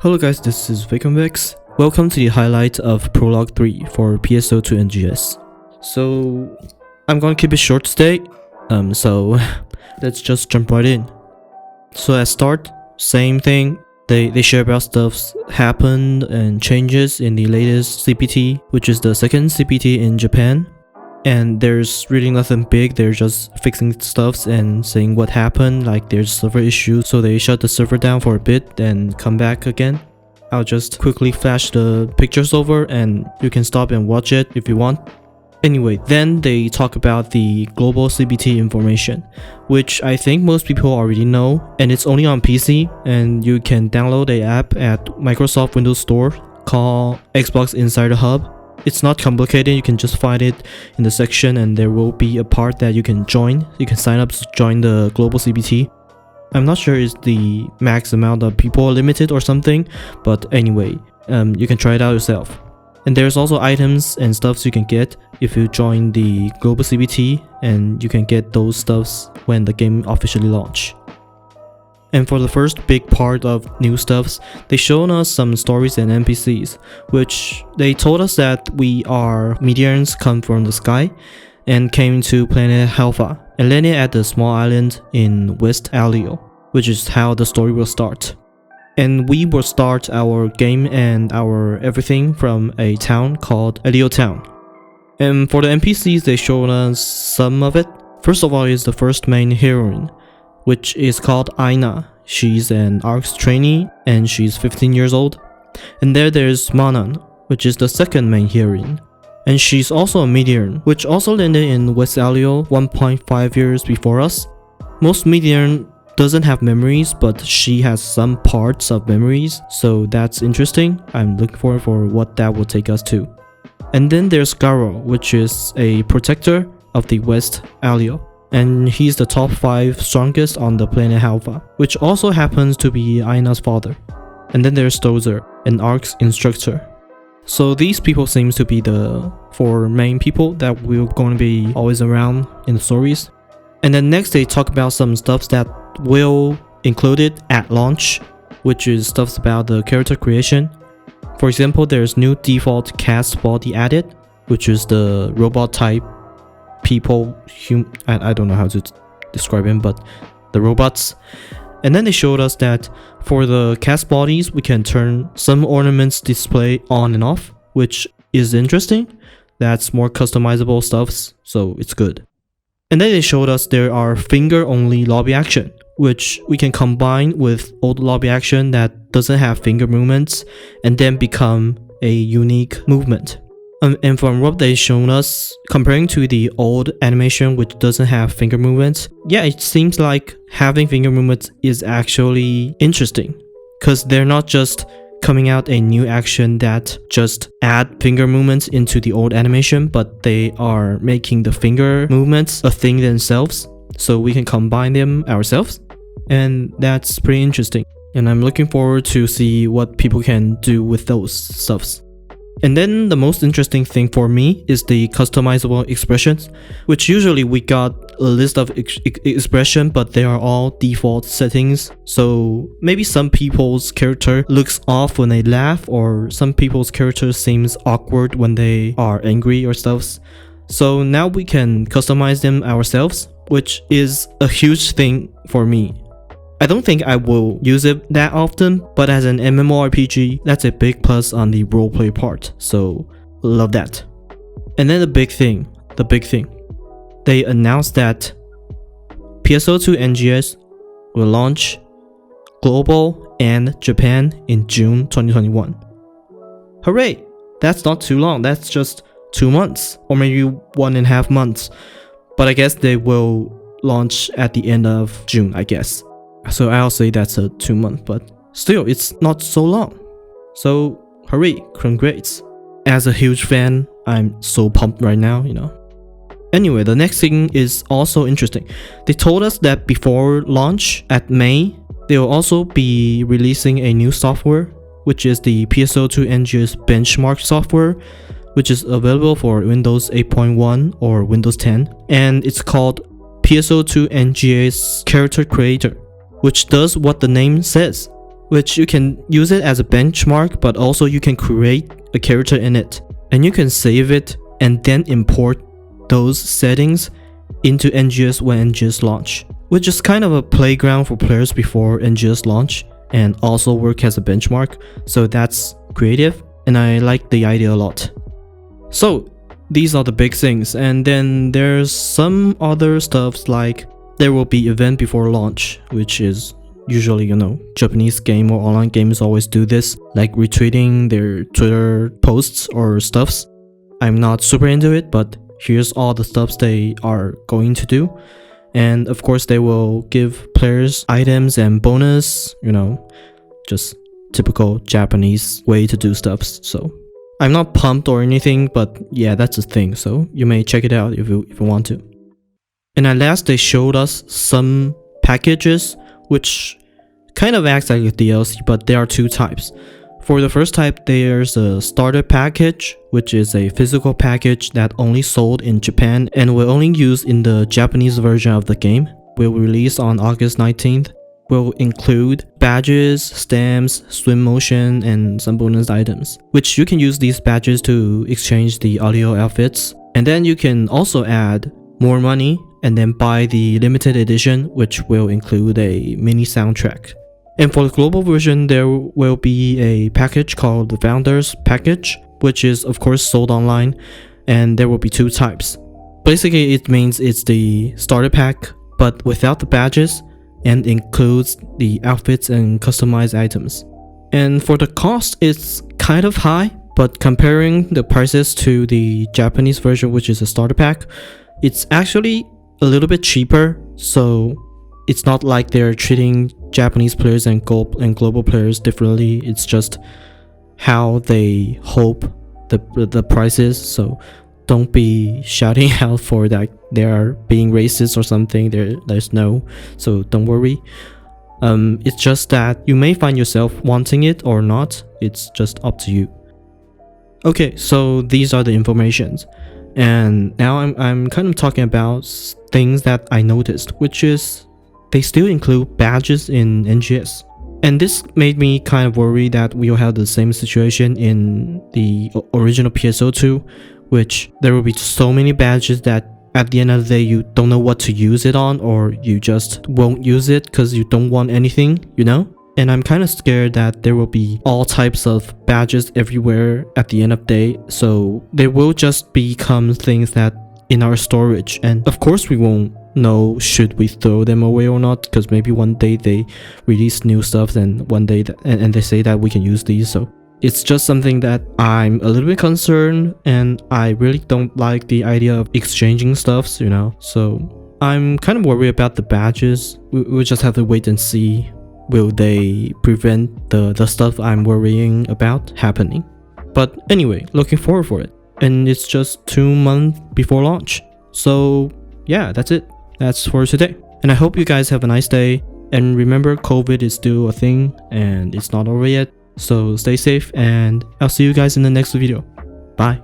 Hello guys, this is VacantVex. Welcome to the highlight of Prologue 3 for PSO2 NGS. So, I'm gonna keep it short today, so let's just jump right in. So at start, same thing, they share about stuffs happened and changes in the latest CBT, which is the second CBT in Japan. And there's really nothing big, they're just fixing stuffs and saying what happened, like there's server issues, so they shut the server down for a bit and come back again. I'll just quickly flash the pictures over and you can stop and watch it if you want. Anyway, then they talk about the global CBT information, which I think most people already know, and it's only on PC, and you can download an app at Microsoft Windows Store called Xbox Insider Hub. It's not complicated, you can just find it in the section and there will be a part that you can join. You can sign up to join the global CBT. I'm not sure is the max amount of people limited or something, but anyway, you can try it out yourself. And there's also items and stuffs you can get if you join the global CBT, and you can get those stuffs when the game officially launch. And for the first big part of new stuffs, they showed us some stories and NPCs, which they told us that we are meteors come from the sky and came to planet Alpha and landed at the small island in West Alio, which is how the story will start. And we will start our game and our everything from a town called Alio Town. And for the NPCs, they showed us some of it. First of all is the first main heroine, which is called Aina. She's an ARCS trainee and she's 15 years old. And there's Manan, which is the second main heroine. And she's also a meteor, which also landed in West Alio 1.5 years before us. Most meteor doesn't have memories, but she has some parts of memories, so that's interesting. I'm looking forward for what that will take us to. And then there's Garo, which is a protector of the West Alio. And he's the top 5 strongest on the planet Alpha, which also happens to be Aina's father. And then there's Dozer, an ARCS instructor. So these people seems to be the 4 main people that we're going to be always around in the stories. And then next they talk about some stuff that will included at launch, which is stuff about the character creation. For example, there's new default cast body added, which is the robot type people, I don't know how to describe him, but the robots. And then they showed us that for the cast bodies, we can turn some ornaments display on and off, which is interesting. That's more customizable stuffs, so it's good. And then they showed us there are finger-only lobby action, which we can combine with old lobby action that doesn't have finger movements and then become a unique movement. And from what they shown us, comparing to the old animation which doesn't have finger movements, yeah, it seems like having finger movements is actually interesting, because they're not just coming out a new action that just add finger movements into the old animation, but they are making the finger movements a thing themselves, so we can combine them ourselves, and that's pretty interesting. And I'm looking forward to see what people can do with those stuffs. And then the most interesting thing for me is the customizable expressions, which usually we got a list of expression, but they are all default settings. So maybe some people's character looks off when they laugh, or some people's character seems awkward when they are angry or stuff. So now we can customize them ourselves, which is a huge thing for me. I don't think I will use it that often, but as an MMORPG, that's a big plus on the roleplay part, so love that. And then the big thing, they announced that PSO2 NGS will launch global and Japan in June 2021. Hooray! That's not too long, that's just 2 months, or maybe 1.5 months. But I guess they will launch at the end of June, I guess. So I'll say that's a 2 month, but still it's not so long. So hooray, congrats. As a huge fan, I'm so pumped right now, you know. Anyway, the next thing is also interesting. They told us that before launch at May, they will also be releasing a new software, which is the PSO2 NGS benchmark software, which is available for Windows 8.1 or Windows 10. And it's called PSO2 NGS Character Creator, which does what the name says. which you can use it as a benchmark, but also you can create a character in it, and you can save it and then import those settings into NGS when NGS launch, which is kind of a playground for players before NGS launch and also work as a benchmark. So that's creative and I like the idea a lot. So these are the big things, and then there's some other stuff like there will be event before launch, which is usually, you know, Japanese game or online games always do this, like retweeting their Twitter posts or stuffs. I'm not super into it, but here's all the stuffs they are going to do. And of course they will give players items and bonus, you know, just typical Japanese way to do stuffs. So I'm not pumped or anything, but yeah, that's a thing, so you may check it out if you want to. And at last they showed us some packages which kind of acts like a DLC, but there are two types. For the first type, there's a starter package, which is a physical package that only sold in Japan and will only use in the Japanese version of the game. Will release on August 19th. Will include badges, stamps, swim motion, and some bonus items, which you can use these badges to exchange the audio outfits. And then you can also add more money and then buy the limited edition, which will include a mini soundtrack. And for the global version, there will be a package called the Founders Package, which is of course sold online, and there will be two types. Basically, it means it's the starter pack, but without the badges, and includes the outfits and customized items. And for the cost, it's kind of high, but comparing the prices to the Japanese version, which is a starter pack, it's actually a little bit cheaper. So it's not like they're treating Japanese players and global players differently. It's just how they hope the prices. So don't be shouting out for that they are being racist or something. There's no, so don't worry. It's just that you may find yourself wanting it or not. It's just up to you. Okay, so these are the informations, and now I'm kind of talking about things that I noticed, which is they still include badges in NGS. And this made me kind of worry that we'll have the same situation in the original PSO2, which there will be so many badges that at the end of the day you don't know what to use it on, or you just won't use it because you don't want anything, you know? And I'm kind of scared that there will be all types of badges everywhere at the end of the day, so they will just become things that in our storage, and of course we won't know should we throw them away or not, because maybe one day they release new stuff and one day and they say that we can use these. So it's just something that I'm a little bit concerned, and I really don't like the idea of exchanging stuffs, you know. So I'm kind of worried about the badges. We'll just have to wait and see. Will they prevent the stuff I'm worrying about happening? But anyway, looking forward for it. And it's just 2 months before launch. So yeah, that's it. That's for today. And I hope you guys have a nice day. And remember, COVID is still a thing and it's not over yet. So stay safe, and I'll see you guys in the next video. Bye.